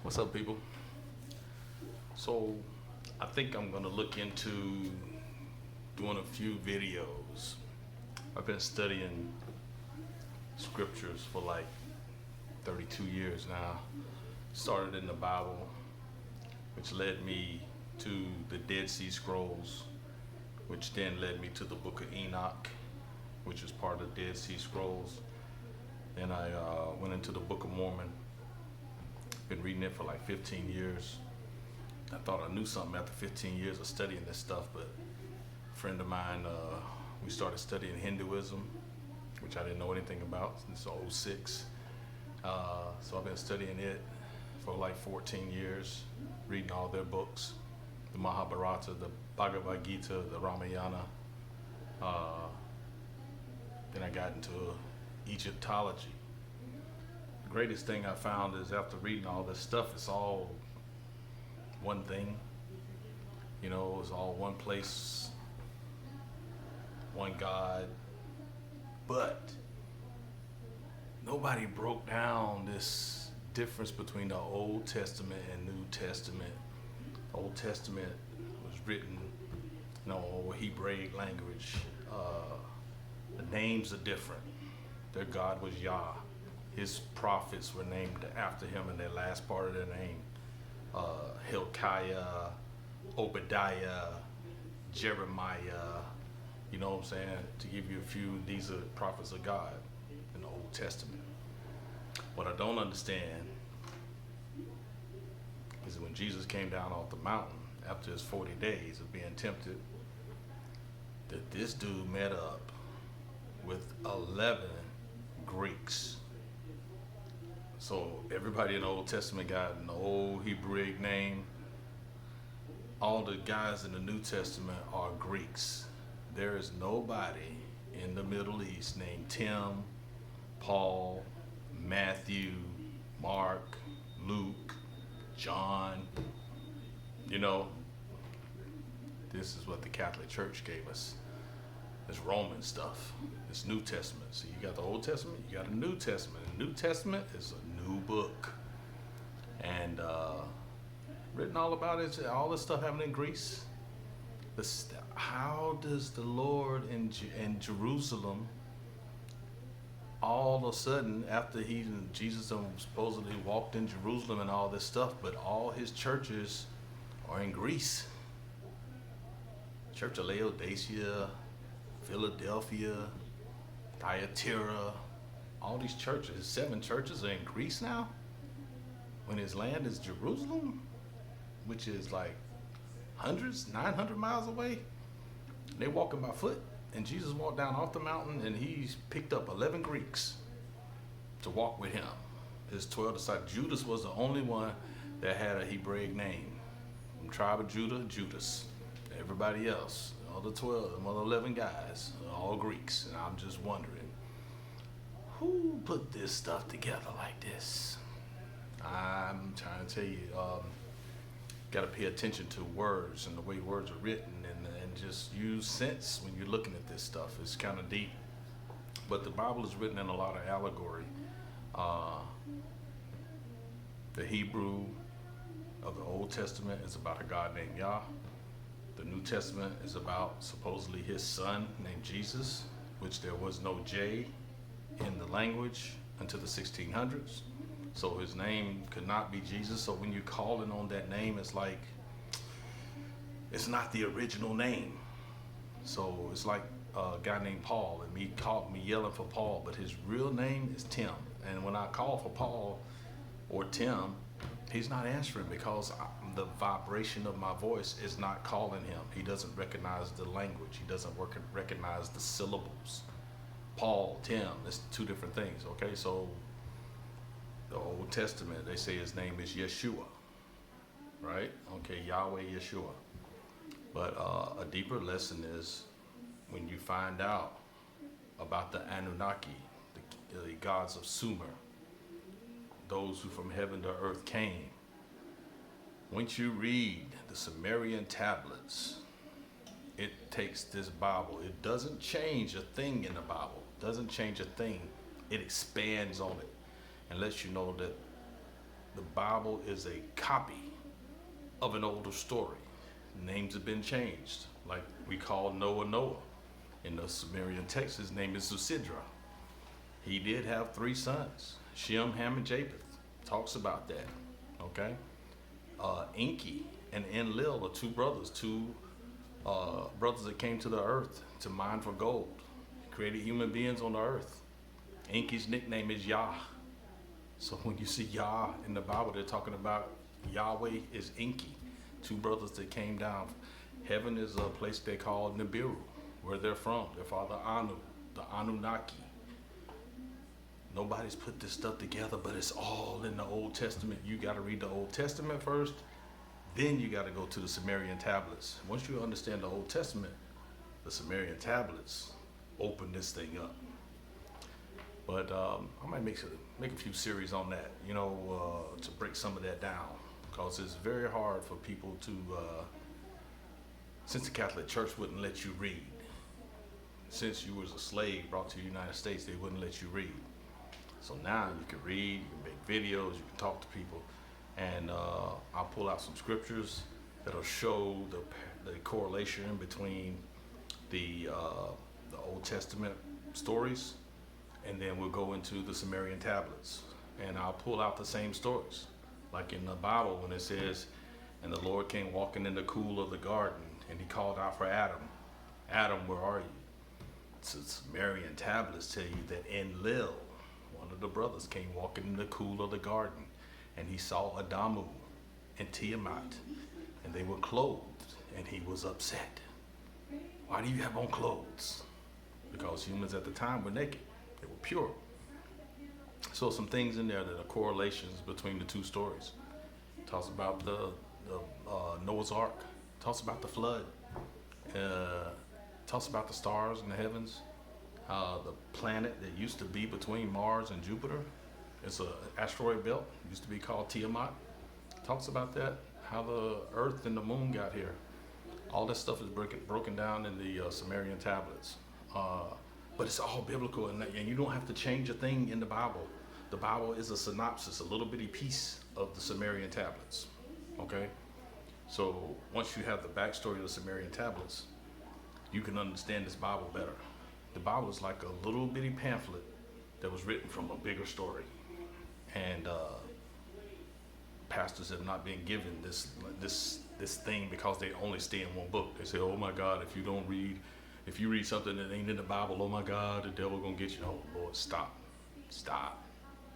What's up, people? So, I think I'm gonna look into doing a few videos. I've been studying scriptures for like 32 years now. Started in the Bible, which led me to the Dead Sea Scrolls, which then led me to the Book of Enoch, which is part of the Dead Sea Scrolls. Then I went into the Book of Mormon. Been reading it for like 15 years. I thought I knew something after 15 years of studying this stuff, but a friend of mine, we started studying Hinduism, which I didn't know anything about since '06. So I've been studying it for like 14 years, reading all their books, the Mahabharata, the Bhagavad Gita, the Ramayana. Uh, then I got into Egyptology. The greatest thing I found is after reading all this stuff, it's all one thing. You know, it's all one place, one God. But nobody broke down this difference between the Old Testament and New Testament. The Old Testament was written, Hebraic language. The names are different. Their God was Yah. His prophets were named after him in their last part of their name. Hilkiah, Obadiah, Jeremiah, you know what I'm saying? To give you a few, these are prophets of God in the Old Testament. What I don't understand is that when Jesus came down off the mountain after his 40 days of being tempted, that this dude met up with 11 Greeks. So everybody in the Old Testament got an old Hebraic name. All the guys in the New Testament are Greeks. There is nobody in the Middle East named Tim, Paul, Matthew, Mark, Luke, John. You know, this is what the Catholic Church gave us. It's Roman stuff. It's New Testament. So you got the Old Testament, you got a New Testament. The New Testament is a new book. And written all about it, all this stuff happening in Greece. How does the Lord in Jerusalem, all of a sudden, after Jesus supposedly walked in Jerusalem and all this stuff, but all his churches are in Greece? Church of Laodicea, Philadelphia, Thyatira, all these churches, 7 churches are in Greece now, when his land is Jerusalem, which is like 900 miles away. They walking by foot, and Jesus walked down off the mountain, and he picked up 11 Greeks to walk with him. His 12 disciples. Judas was the only one that had a Hebraic name. From tribe of Judah, Judas. Everybody else, all the 12, the other 11 guys, are all Greeks. And I'm just wondering, who put this stuff together like this? I'm trying to tell you, got to pay attention to words and the way words are written, and just use sense when you're looking at this stuff. It's kind of deep, but the Bible is written in a lot of allegory. The Hebrew of the Old Testament is about a God named Yah. The New Testament is about supposedly his son named Jesus, which there was no J in the language until the 1600s. So his name could not be Jesus. So when you're calling on that name, it's like, it's not the original name. So it's like a guy named Paul, and me yelling for Paul, but his real name is Tim. And when I call for Paul or Tim, he's not answering because the vibration of my voice is not calling him. He doesn't recognize the language. He doesn't recognize the syllables. Paul, Tim, it's 2 different things, okay? So the Old Testament, they say his name is Yeshua, right? Okay, Yahweh Yeshua. But a deeper lesson is when you find out about the Anunnaki, the gods of Sumer, those who from heaven to earth came. Once you read the Sumerian tablets, it takes this Bible. It doesn't change a thing in the Bible. It doesn't change a thing. It expands on it and lets you know that the Bible is a copy of an older story. Names have been changed. Like we call Noah Noah. In the Sumerian text, his name is Zusidra. He did have 3 sons, Shem, Ham, and Japheth. Talks about that. Okay? Enki and Enlil are 2 brothers, 2 brothers that came to the earth to mine for gold. Created human beings on the earth. Enki's nickname is Yah. So when you see Yah in the Bible, they're talking about Yahweh is Enki. 2 brothers that came down. Heaven is a place they call Nibiru, where they're from. Their father Anu, the Anunnaki. Nobody's put this stuff together, but it's all in the Old Testament. You got to read the Old Testament first, then you got to go to the Sumerian tablets. Once you understand the Old Testament, the Sumerian tablets open this thing up. But I might make a few series on that, to break some of that down, because it's very hard for people to, since the Catholic Church wouldn't let you read, since you was a slave brought to the United States, they wouldn't let you read. So now you can read, you can make videos, you can talk to people, and I'll pull out some scriptures that'll show the correlation between the Old Testament stories, and then we'll go into the Sumerian tablets, and I'll pull out the same stories, like in the Bible when it says, "And the Lord came walking in the cool of the garden, and he called out for Adam. Adam, where are you?" So Sumerian tablets tell you that Enlil, one of the brothers, came walking in the cool of the garden, and he saw Adamu and Tiamat, and they were clothed, and he was upset. Why do you have on clothes? Because humans at the time were naked. They were pure. So some things in there that are correlations between the 2 stories. Talks about the Noah's Ark. Talks about the flood. Talks about the stars in the heavens. The planet that used to be between Mars and Jupiter. It's an asteroid belt. It used to be called Tiamat. Talks about that. How the Earth and the Moon got here. All this stuff is broken down in the Sumerian tablets. But it's all biblical, and you don't have to change a thing in the Bible. The Bible is a synopsis, a little bitty piece of the Sumerian tablets. Okay? So once you have the backstory of the Sumerian tablets, you can understand this Bible better. The Bible is like a little bitty pamphlet that was written from a bigger story. And pastors have not been given this thing because they only stay in one book. They say, "Oh my God, if you read something that ain't in the Bible, oh my God, the devil gonna get you." Oh Lord, stop.